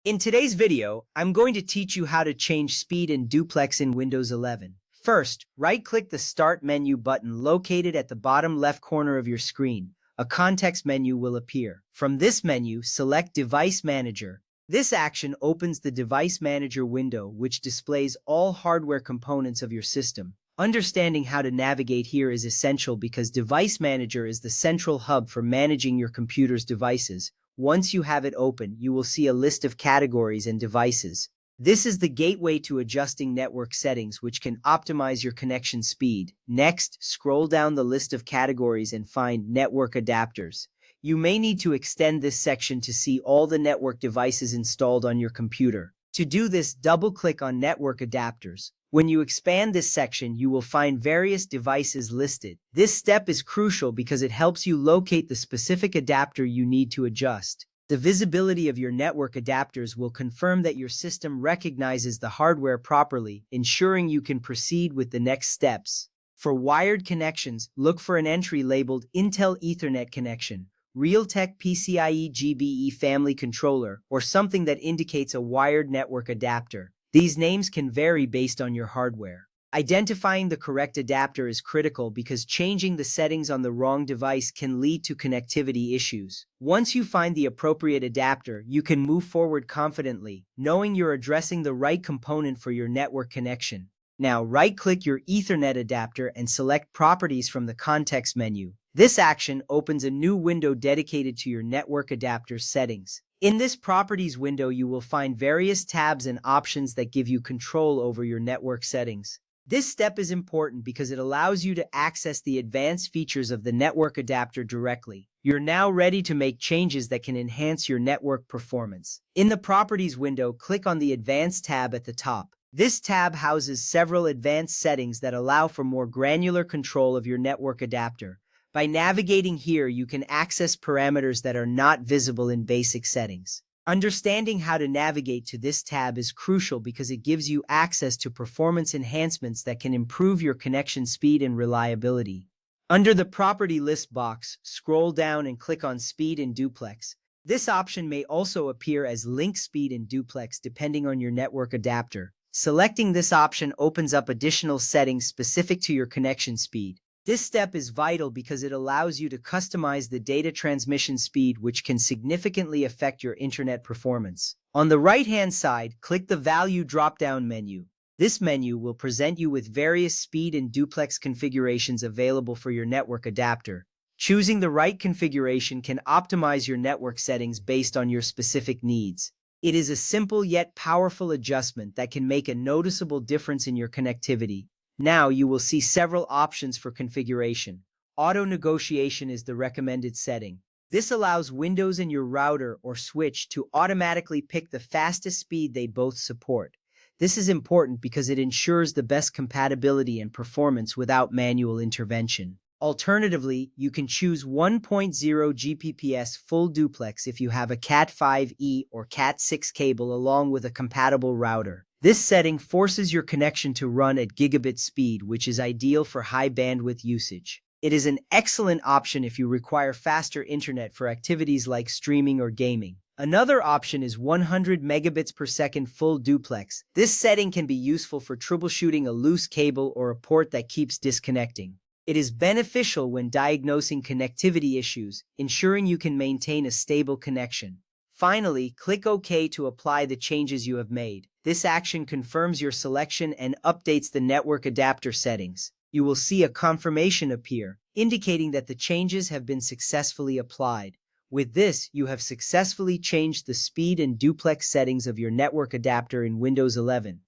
In today's video, I'm going to teach you how to change speed and duplex in Windows 11. First, right-click the Start menu button located at the bottom left corner of your screen. A context menu will appear. From this menu, select Device Manager. This action opens the Device Manager window, which displays all hardware components of your system. Understanding how to navigate here is essential because Device Manager is the central hub for managing your computer's devices. Once you have it open, you will see a list of categories and devices. This is the gateway to adjusting network settings, which can optimize your connection speed. Next, scroll down the list of categories and find Network Adapters. You may need to extend this section to see all the network devices installed on your computer. To do this, double-click on Network Adapters. When you expand this section, you will find various devices listed. This step is crucial because it helps you locate the specific adapter you need to adjust. The visibility of your network adapters will confirm that your system recognizes the hardware properly, ensuring you can proceed with the next steps. For wired connections, look for an entry labeled Intel Ethernet connection, Realtek PCIe GBE family controller, or something that indicates a wired network adapter. These names can vary based on your hardware. Identifying the correct adapter is critical because changing the settings on the wrong device can lead to connectivity issues. Once you find the appropriate adapter, you can move forward confidently, knowing you're addressing the right component for your network connection. Now, right-click your Ethernet adapter and select Properties from the context menu. This action opens a new window dedicated to your network adapter settings. In this Properties window, you will find various tabs and options that give you control over your network settings. This step is important because it allows you to access the advanced features of the network adapter directly. You're now ready to make changes that can enhance your network performance. In the Properties window, click on the Advanced tab at the top. This tab houses several advanced settings that allow for more granular control of your network adapter. By navigating here, you can access parameters that are not visible in basic settings. Understanding how to navigate to this tab is crucial because it gives you access to performance enhancements that can improve your connection speed and reliability. Under the Property List box, scroll down and click on Speed and Duplex. This option may also appear as Link Speed and Duplex depending on your network adapter. Selecting this option opens up additional settings specific to your connection speed. This step is vital because it allows you to customize the data transmission speed, which can significantly affect your internet performance. On the right-hand side, click the Value drop-down menu. This menu will present you with various speed and duplex configurations available for your network adapter. Choosing the right configuration can optimize your network settings based on your specific needs. It is a simple yet powerful adjustment that can make a noticeable difference in your connectivity. Now you will see several options for configuration. Auto negotiation is the recommended setting. This allows Windows and your router or switch to automatically pick the fastest speed they both support. This is important because it ensures the best compatibility and performance without manual intervention. Alternatively, you can choose 1.0 Gbps full duplex if you have a Cat5e or Cat6 cable along with a compatible router. This setting forces your connection to run at gigabit speed, which is ideal for high bandwidth usage. It is an excellent option if you require faster internet for activities like streaming or gaming. Another option is 100 megabits per second full duplex. This setting can be useful for troubleshooting a loose cable or a port that keeps disconnecting. It is beneficial when diagnosing connectivity issues, ensuring you can maintain a stable connection. Finally, click OK to apply the changes you have made. This action confirms your selection and updates the network adapter settings. You will see a confirmation appear, indicating that the changes have been successfully applied. With this, you have successfully changed the speed and duplex settings of your network adapter in Windows 11.